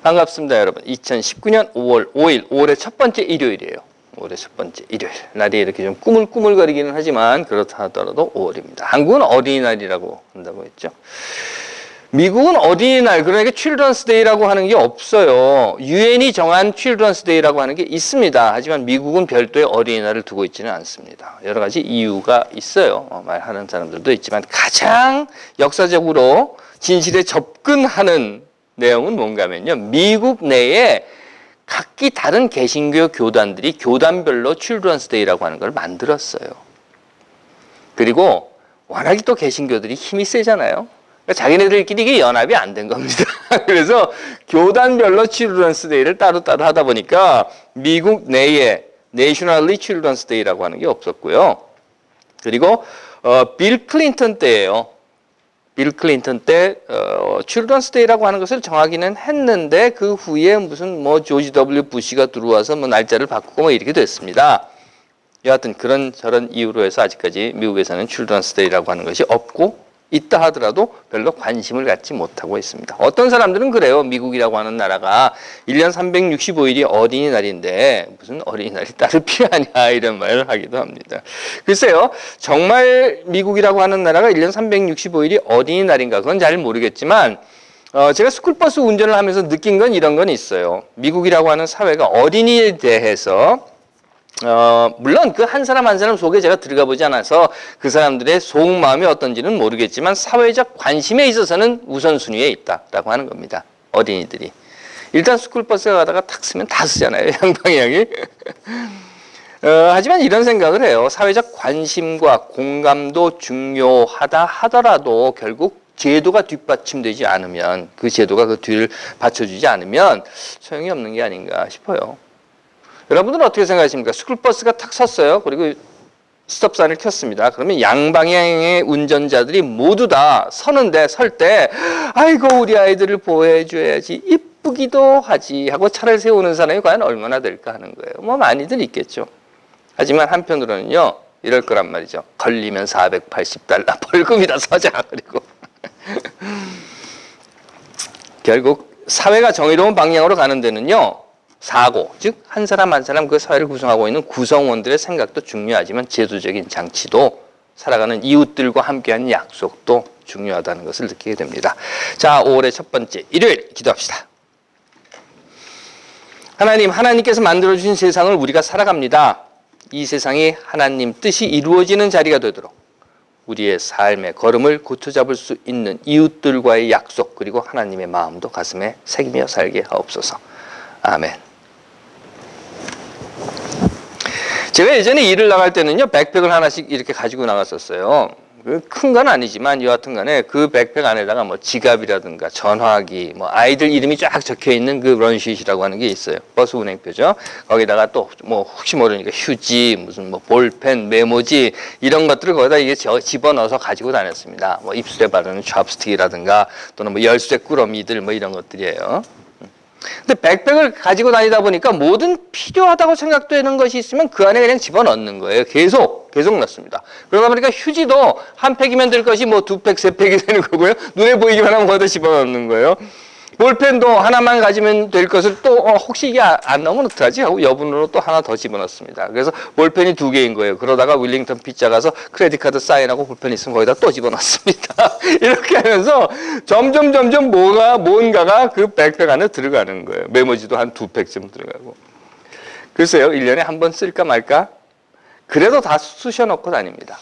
반갑습니다, 여러분. 2019년 5월 5일, 5월의 첫 번째 일요일이에요. 5월의 첫 번째 일요일. 날이 이렇게 좀 꾸물꾸물거리기는 하지만 그렇다 하더라도 5월입니다. 한국은 어린이날이라고 한다고 했죠. 미국은 어린이날, 그러니까 Children's Day라고 하는 게 없어요. 유엔이 정한 Children's Day라고 하는 게 있습니다. 하지만 미국은 별도의 어린이날을 두고 있지는 않습니다. 여러 가지 이유가 있어요. 말하는 사람들도 있지만 가장 역사적으로 진실에 접근하는 내용은 뭔가 하면요. 미국 내에 각기 다른 개신교 교단들이 교단별로 Children's Day라고 하는 걸 만들었어요. 그리고 워낙에 또 개신교들이 힘이 세잖아요. 그러니까 자기네들끼리 이게 연합이 안 된 겁니다. 그래서 교단별로 Children's Day를 따로따로 하다 보니까 미국 내에 Nationally Children's Day라고 하는 게 없었고요. 그리고 빌 클린턴 때예요. 빌 클린턴 때 Children's Day라고 하는 것을 정하기는 했는데 그 후에 무슨 뭐 조지 W 부시가 들어와서 뭐 날짜를 바꾸고 뭐 이렇게 됐습니다. 여하튼 그런 저런 이유로 해서 아직까지 미국에서는 Children's Day라고 하는 것이 없고 있다 하더라도 별로 관심을 갖지 못하고 있습니다. 어떤 사람들은 그래요. 미국이라고 하는 나라가 1년 365일이 어린이날인데 무슨 어린이날이 따로 필요하냐 이런 말을 하기도 합니다. 글쎄요. 정말 미국이라고 하는 나라가 1년 365일이 어린이날인가 그건 잘 모르겠지만 제가 스쿨버스 운전을 하면서 느낀 건 이런 건 있어요. 미국이라고 하는 사회가 어린이에 대해서 물론 그 한 사람 한 사람 속에 제가 들어가 보지 않아서 그 사람들의 속마음이 어떤지는 모르겠지만 사회적 관심에 있어서는 우선순위에 있다라고 하는 겁니다. 어린이들이. 일단 스쿨버스에 가다가 탁 쓰면 다 쓰잖아요. 양방향이. 하지만 이런 생각을 해요. 사회적 관심과 공감도 중요하다 하더라도 결국 제도가 뒷받침되지 않으면 그 제도가 그 뒤를 받쳐주지 않으면 소용이 없는 게 아닌가 싶어요. 여러분들은 어떻게 생각하십니까? 스쿨버스가 탁 섰어요. 그리고 스톱사인을 켰습니다. 그러면 양방향의 운전자들이 모두 다 서는데 설 때 아이고 우리 아이들을 보호해줘야지 이쁘기도 하지 하고 차를 세우는 사람이 과연 얼마나 될까 하는 거예요. 뭐 많이들 있겠죠. 하지만 한편으로는요. 이럴 거란 말이죠. 걸리면 $480 벌금이다 서자. 그리고 결국 사회가 정의로운 방향으로 가는 데는요. 사고, 즉 한 사람 한 사람 그 사회를 구성하고 있는 구성원들의 생각도 중요하지만 제도적인 장치도 살아가는 이웃들과 함께한 약속도 중요하다는 것을 느끼게 됩니다. 자, 5월의 첫 번째 일요일 기도합시다. 하나님께서 만들어주신 세상을 우리가 살아갑니다. 이 세상이 하나님 뜻이 이루어지는 자리가 되도록 우리의 삶의 걸음을 고쳐잡을 수 있는 이웃들과의 약속 그리고 하나님의 마음도 가슴에 새기며 살게 하옵소서. 아멘. 제가 예전에 일을 나갈 때는요, 백팩을 하나씩 이렇게 가지고 나갔었어요. 큰 건 아니지만 여하튼 간에 그 백팩 안에다가 뭐 지갑이라든가 전화기, 뭐 아이들 이름이 쫙 적혀 있는 그 런시트라고 하는 게 있어요. 버스 운행표죠. 거기다가 또 뭐 혹시 모르니까 휴지, 무슨 뭐 볼펜, 메모지 이런 것들을 거기다 이게 집어넣어서 가지고 다녔습니다. 뭐 입술에 바르는 찹스틱이라든가 또는 뭐 열쇠 꾸러미들 뭐 이런 것들이에요. 근데 백팩을 가지고 다니다 보니까 뭐든 필요하다고 생각되는 것이 있으면 그 안에 그냥 집어넣는 거예요. 계속 넣습니다. 그러다 보니까 휴지도 한 팩이면 될 것이 뭐 두 팩, 세 팩이 되는 거고요. 눈에 보이기만 하면 거기다 집어넣는 거예요. 볼펜도 하나만 가지면 될 것을 또 혹시 이게 안 나오면 어떡하지 하고 여분으로 또 하나 더 집어넣습니다. 그래서 볼펜이 2개인 거예요. 그러다가 윌링턴 피자 가서 크레딧 카드 사인하고 볼펜 있으면 거기다 또 집어넣습니다. 이렇게 하면서 점점 뭔가가 그 백팩 안에 들어가는 거예요. 메모지도 한 2팩쯤 들어가고. 글쎄요. 1년에 한 번 쓸까 말까? 그래도 다 쑤셔넣고 다닙니다.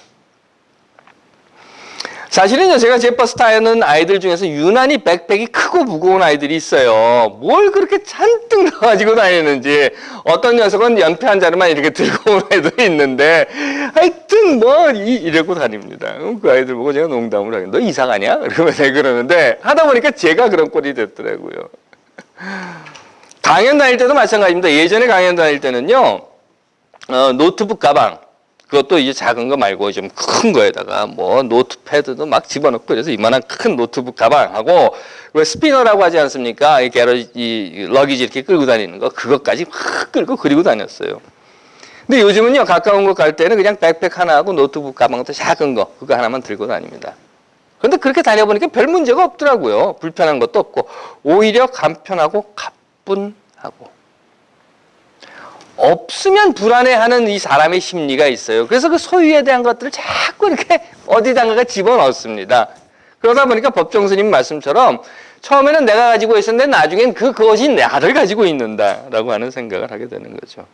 사실은요, 제가 제 버스 타는 아이들 중에서 유난히 백팩이 크고 무거운 아이들이 있어요. 뭘 그렇게 잔뜩 넣어가지고 다니는지. 어떤 녀석은 연필 한 자루만 이렇게 들고 온 애들이 있는데, 하여튼 이러고 다닙니다. 그 아이들 보고 제가 농담을 하긴, 너 이상하냐? 그러는데, 하다 보니까 제가 그런 꼴이 됐더라고요. 강연 다닐 때도 마찬가지입니다. 예전에 강연 다닐 때는요, 노트북 가방. 그것도 이제 작은 거 말고 좀 큰 거에다가 뭐 노트패드도 막 집어넣고 그래서 이만한 큰 노트북 가방하고 왜 스피너라고 하지 않습니까? 이 러기지 이렇게 끌고 다니는 거 그것까지 막 끌고 그리고 다녔어요. 근데 요즘은요 가까운 곳 갈 때는 그냥 백팩 하나하고 노트북 가방도 작은 거 그거 하나만 들고 다닙니다. 그런데 그렇게 다녀보니까 별 문제가 없더라고요. 불편한 것도 없고 오히려 간편하고 가뿐하고. 없으면 불안해하는 이 사람의 심리가 있어요. 그래서 그 소유에 대한 것들을 자꾸 이렇게 어디다가 집어넣습니다. 그러다 보니까 법정스님 말씀처럼 처음에는 내가 가지고 있었는데 나중엔 그것이 나를 가지고 있는다라고 하는 생각을 하게 되는 거죠.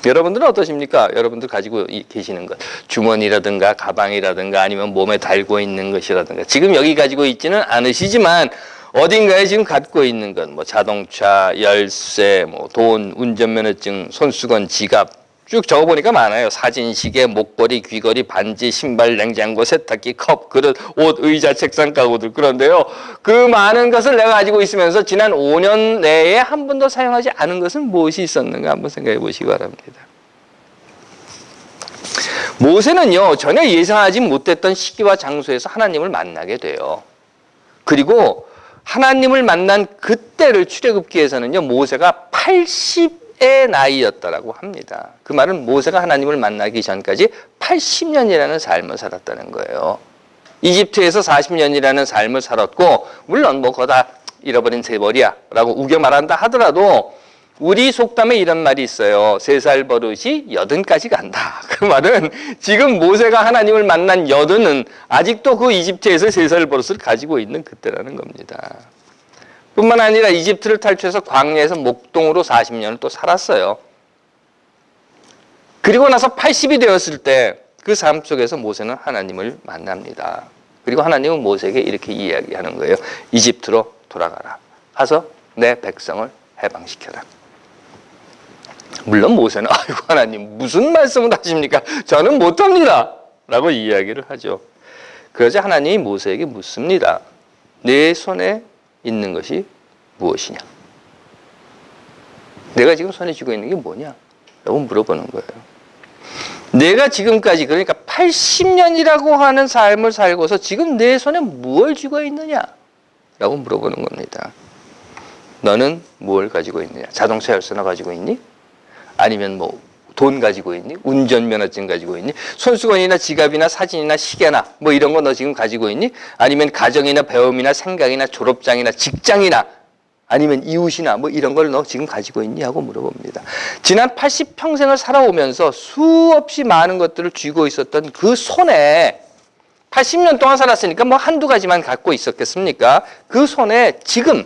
여러분들은 어떠십니까? 여러분들 가지고 계시는 것. 주머니라든가 가방이라든가 아니면 몸에 달고 있는 것이라든가. 지금 여기 가지고 있지는 않으시지만 어딘가에 지금 갖고 있는 것. 뭐 자동차, 열쇠, 뭐 돈, 운전면허증, 손수건, 지갑. 쭉 적어보니까 많아요. 사진, 시계, 목걸이, 귀걸이, 반지, 신발, 냉장고, 세탁기, 컵, 그릇, 옷, 의자, 책상, 가구들. 그런데요. 그 많은 것을 내가 가지고 있으면서 지난 5년 내에 한 번도 사용하지 않은 것은 무엇이 있었는가 한번 생각해 보시기 바랍니다. 모세는요. 전혀 예상하지 못했던 시기와 장소에서 하나님을 만나게 돼요. 그리고 하나님을 만난 그때를 출애굽기에서는요. 모세가 80의 나이였다라고 합니다. 그 말은 모세가 하나님을 만나기 전까지 80년이라는 삶을 살았다는 거예요. 이집트에서 40년이라는 삶을 살았고 물론 뭐 그거 다 잃어버린 세월이야 라고 우겨 말한다 하더라도 우리 속담에 이런 말이 있어요. 3살 버릇이 80까지 간다. 그 말은 지금 모세가 하나님을 만난 80은 아직도 그 이집트에서 3살 버릇을 가지고 있는 그때라는 겁니다. 뿐만 아니라 이집트를 탈출해서 광야에서 목동으로 40년을 또 살았어요. 그리고 나서 80이 되었을 때 그 삶 속에서 모세는 하나님을 만납니다. 그리고 하나님은 모세에게 이렇게 이야기하는 거예요. 이집트로 돌아가라. 가서 내 백성을 해방시켜라. 물론 모세는 아이고 하나님 무슨 말씀을 하십니까? 저는 못합니다. 라고 이야기를 하죠. 그러자 하나님이 모세에게 묻습니다. 내 손에 있는 것이 무엇이냐? 내가 지금 손에 쥐고 있는 게 뭐냐? 라고 물어보는 거예요. 내가 지금까지 그러니까 80년이라고 하는 삶을 살고서 지금 내 손에 무엇을 쥐고 있느냐? 라고 물어보는 겁니다. 너는 무엇을 가지고 있느냐? 자동차 열쇠나 가지고 있니? 아니면 뭐 돈 가지고 있니? 운전면허증 가지고 있니? 손수건이나 지갑이나 사진이나 시계나 뭐 이런 거 너 지금 가지고 있니? 아니면 가정이나 배움이나 생각이나 졸업장이나 직장이나 아니면 이웃이나 뭐 이런 걸 너 지금 가지고 있니? 하고 물어봅니다. 지난 80평생을 살아오면서 수없이 많은 것들을 쥐고 있었던 그 손에 80년 동안 살았으니까 뭐 한두 가지만 갖고 있었겠습니까? 그 손에 지금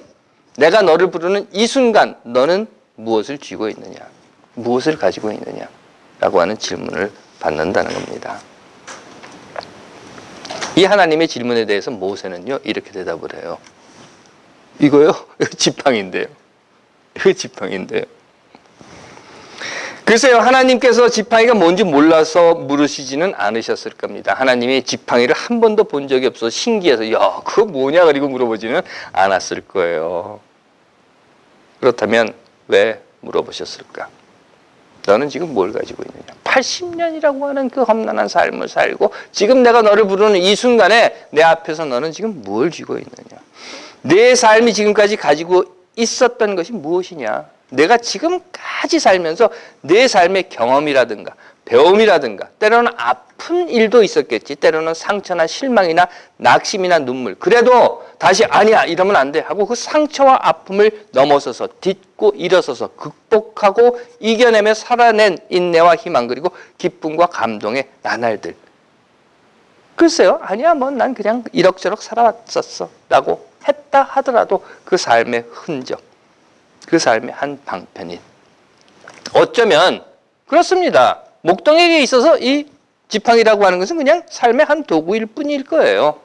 내가 너를 부르는 이 순간 너는 무엇을 쥐고 있느냐? 무엇을 가지고 있느냐? 라고 하는 질문을 받는다는 겁니다. 이 하나님의 질문에 대해서 모세는요 이렇게 대답을 해요. 이거요? 지팡인데요. 이거 지팡인데요. 글쎄요, 하나님께서 지팡이가 뭔지 몰라서 물으시지는 않으셨을 겁니다. 하나님이 지팡이를 한 번도 본 적이 없어서 신기해서 야, 그거 뭐냐? 그리고 물어보지는 않았을 거예요. 그렇다면 왜 물어보셨을까? 너는 지금 뭘 가지고 있느냐? 80년이라고 하는 그 험난한 삶을 살고 지금 내가 너를 부르는 이 순간에 내 앞에서 너는 지금 뭘 쥐고 있느냐? 내 삶이 지금까지 가지고 있었던 것이 무엇이냐? 내가 지금까지 살면서 내 삶의 경험이라든가 배움이라든가 때로는 아픈 일도 있었겠지. 때로는 상처나 실망이나 낙심이나 눈물. 그래도 다시 아니야 이러면 안 돼 하고 그 상처와 아픔을 넘어서서 딛고 일어서서 극복하고 이겨내며 살아낸 인내와 희망 그리고 기쁨과 감동의 나날들. 글쎄요. 아니야 뭐 난 그냥 이럭저럭 살아왔었어 라고 했다 하더라도 그 삶의 흔적, 그 삶의 한 방편인. 어쩌면 그렇습니다. 목동에게 있어서 이 지팡이라고 하는 것은 그냥 삶의 한 도구일 뿐일 거예요.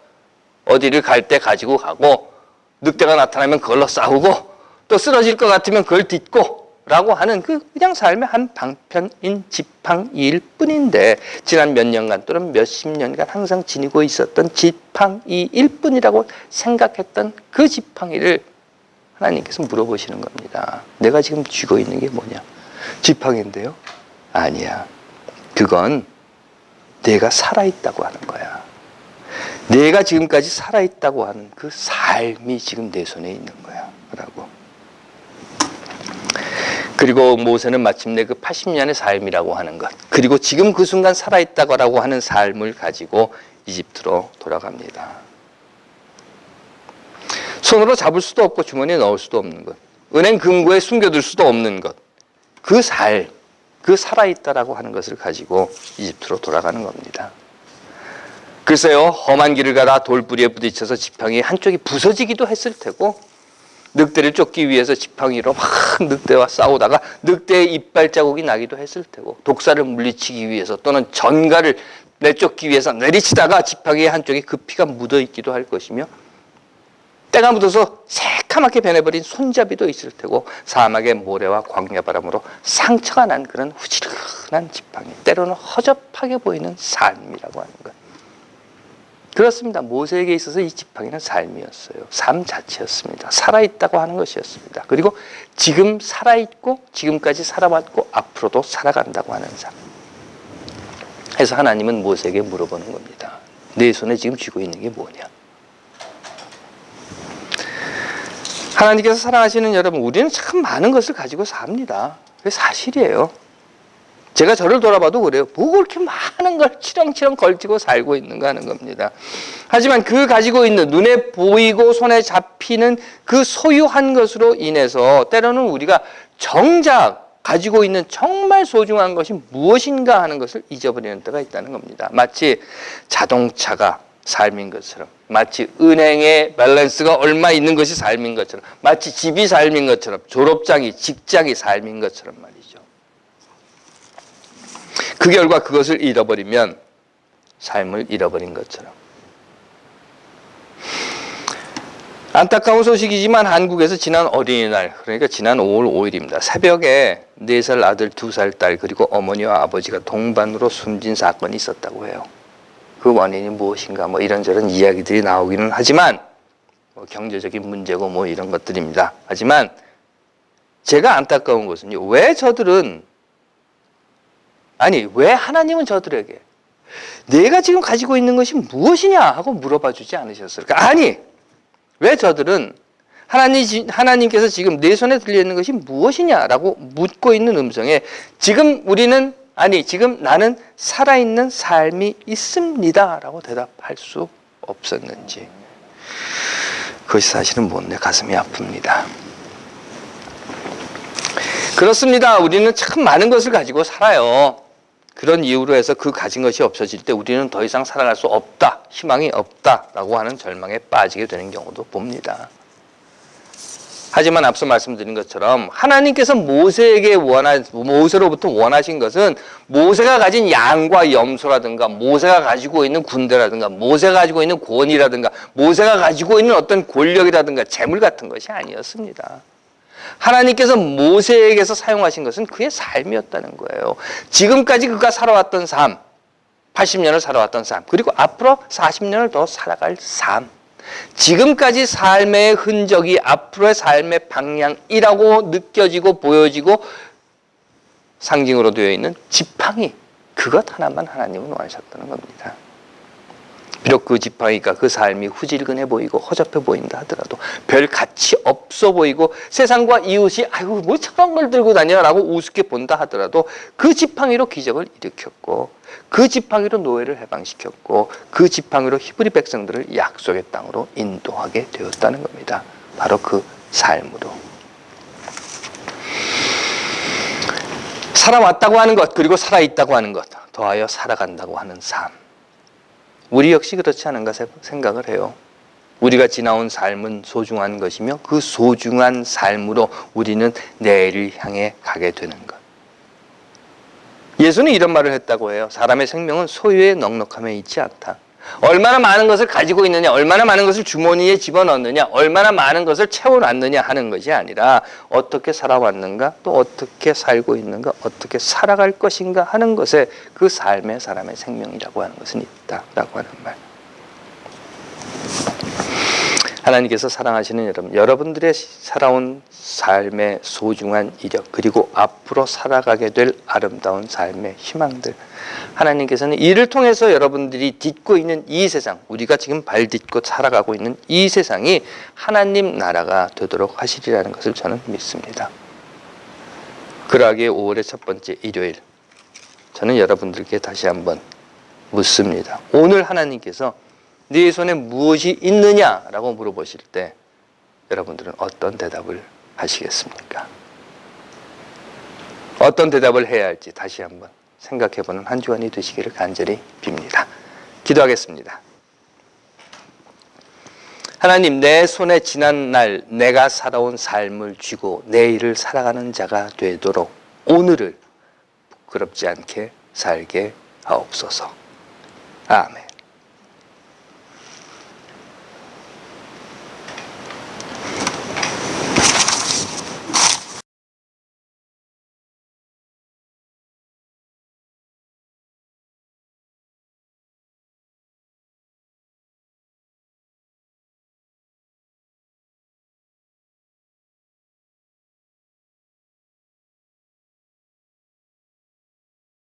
어디를 갈 때 가지고 가고 늑대가 나타나면 그걸로 싸우고 또 쓰러질 것 같으면 그걸 딛고 라고 하는 그 그냥 삶의 한 방편인 지팡이일 뿐인데 지난 몇 년간 또는 몇십 년간 항상 지니고 있었던 지팡이일 뿐이라고 생각했던 그 지팡이를 하나님께서 물어보시는 겁니다. 내가 지금 쥐고 있는 게 뭐냐? 지팡이인데요? 아니야. 그건 내가 살아있다고 하는 거야. 내가 지금까지 살아있다고 하는 그 삶이 지금 내 손에 있는 거야. 라고. 그리고 모세는 마침내 그 80년의 삶이라고 하는 것, 그리고 지금 그 순간 살아있다고 하는 삶을 가지고 이집트로 돌아갑니다. 손으로 잡을 수도 없고 주머니에 넣을 수도 없는 것, 은행 금고에 숨겨둘 수도 없는 것, 그 삶, 그 살아있다라고 하는 것을 가지고 이집트로 돌아가는 겁니다. 글쎄요, 험한 길을 가다 돌뿌리에 부딪혀서 지팡이 한쪽이 부서지기도 했을 테고, 늑대를 쫓기 위해서 지팡이로 막 늑대와 싸우다가 늑대의 이빨 자국이 나기도 했을 테고, 독사를 물리치기 위해서 또는 전갈을 내쫓기 위해서 내리치다가 지팡이의 한쪽에 그 피가 묻어있기도 할 것이며, 때가 묻어서 새카맣게 변해버린 손잡이도 있을 테고, 사막의 모래와 광야바람으로 상처가 난 그런 후지근한 지팡이, 때로는 허접하게 보이는 삶이라고 하는 것. 그렇습니다. 모세에게 있어서 이 지팡이는 삶이었어요. 삶 자체였습니다. 살아있다고 하는 것이었습니다. 그리고 지금 살아있고 지금까지 살아왔고 앞으로도 살아간다고 하는 삶. 그래서 하나님은 모세에게 물어보는 겁니다. 내 손에 지금 쥐고 있는 게 뭐냐? 하나님께서 사랑하시는 여러분, 우리는 참 많은 것을 가지고 삽니다. 그게 사실이에요. 제가 저를 돌아봐도 그래요. 뭐 그렇게 많은 걸 치렁치렁 걸치고 살고 있는가 하는 겁니다. 하지만 그 가지고 있는 눈에 보이고 손에 잡히는 그 소유한 것으로 인해서 때로는 우리가 정작 가지고 있는 정말 소중한 것이 무엇인가 하는 것을 잊어버리는 때가 있다는 겁니다. 마치 자동차가 삶인 것처럼, 마치 은행의 밸런스가 얼마 있는 것이 삶인 것처럼, 마치 집이 삶인 것처럼, 졸업장이, 직장이 삶인 것처럼 말이죠. 그 결과 그것을 잃어버리면 삶을 잃어버린 것처럼. 안타까운 소식이지만 한국에서 지난 어린이날, 그러니까 지난 5월 5일입니다. 새벽에 4살 아들, 2살 딸, 그리고 어머니와 아버지가 동반으로 숨진 사건이 있었다고 해요. 그 원인이 무엇인가 이런저런 이야기들이 나오기는 하지만 경제적인 문제고 이런 것들입니다. 하지만 제가 안타까운 것은요, 왜 하나님은 저들에게 내가 지금 가지고 있는 것이 무엇이냐 하고 물어봐 주지 않으셨을까? 아니, 왜 저들은 하나님께서 지금 내 손에 들려있는 것이 무엇이냐라고 묻고 있는 음성에 지금 나는 살아있는 삶이 있습니다 라고 대답할 수 없었는지, 그것이 사실은 내 가슴이 아픕니다. 그렇습니다. 우리는 참 많은 것을 가지고 살아요. 그런 이유로 해서 그 가진 것이 없어질 때 우리는 더 이상 살아갈 수 없다, 희망이 없다라고 하는 절망에 빠지게 되는 경우도 봅니다. 하지만 앞서 말씀드린 것처럼 하나님께서 모세로부터 원하신 것은 모세가 가진 양과 염소라든가, 모세가 가지고 있는 군대라든가, 모세가 가지고 있는 권위라든가, 모세가 가지고 있는 어떤 권력이라든가 재물 같은 것이 아니었습니다. 하나님께서 모세에게서 사용하신 것은 그의 삶이었다는 거예요. 지금까지 그가 살아왔던 삶, 80년을 살아왔던 삶, 그리고 앞으로 40년을 더 살아갈 삶, 지금까지 삶의 흔적이 앞으로의 삶의 방향이라고 느껴지고 보여지고 상징으로 되어 있는 지팡이, 그것 하나만 하나님은 원하셨다는 겁니다. 비록 그 지팡이가 그 삶이 후질근해 보이고 허접해 보인다 하더라도, 별 가치 없어 보이고 세상과 이웃이 아이고 뭐 저런 걸 들고 다녀라고 우습게 본다 하더라도, 그 지팡이로 기적을 일으켰고, 그 지팡이로 노예를 해방시켰고, 그 지팡이로 히브리 백성들을 약속의 땅으로 인도하게 되었다는 겁니다. 바로 그 삶으로. 살아왔다고 하는 것, 그리고 살아있다고 하는 것, 더하여 살아간다고 하는 삶. 우리 역시 그렇지 않은가 생각을 해요. 우리가 지나온 삶은 소중한 것이며 그 소중한 삶으로 우리는 내일을 향해 가게 되는 것. 예수는 이런 말을 했다고 해요. 사람의 생명은 소유의 넉넉함에 있지 않다. 얼마나 많은 것을 가지고 있느냐, 얼마나 많은 것을 주머니에 집어넣느냐, 얼마나 많은 것을 채워놨느냐 하는 것이 아니라 어떻게 살아왔는가, 또 어떻게 살고 있는가, 어떻게 살아갈 것인가 하는 것에 그 삶의 사람의 생명이라고 하는 것은 있다라고 하는 말. 하나님께서 사랑하시는 여러분, 여러분들의 살아온 삶의 소중한 이력, 그리고 앞으로 살아가게 될 아름다운 삶의 희망들, 하나님께서는 이를 통해서 여러분들이 딛고 있는 이 세상, 우리가 지금 발 딛고 살아가고 있는 이 세상이 하나님 나라가 되도록 하시리라는 것을 저는 믿습니다. 그러하기에 5월의 첫 번째 일요일, 저는 여러분들께 다시 한번 묻습니다. 오늘 하나님께서 네 손에 무엇이 있느냐라고 물어보실 때 여러분들은 어떤 대답을 하시겠습니까? 어떤 대답을 해야 할지 다시 한번 생각해보는 한 주간이 되시기를 간절히 빕니다. 기도하겠습니다. 하나님, 내 손에 지난날 내가 살아온 삶을 쥐고 내일을 살아가는 자가 되도록 오늘을 부끄럽지 않게 살게 하옵소서. 아멘.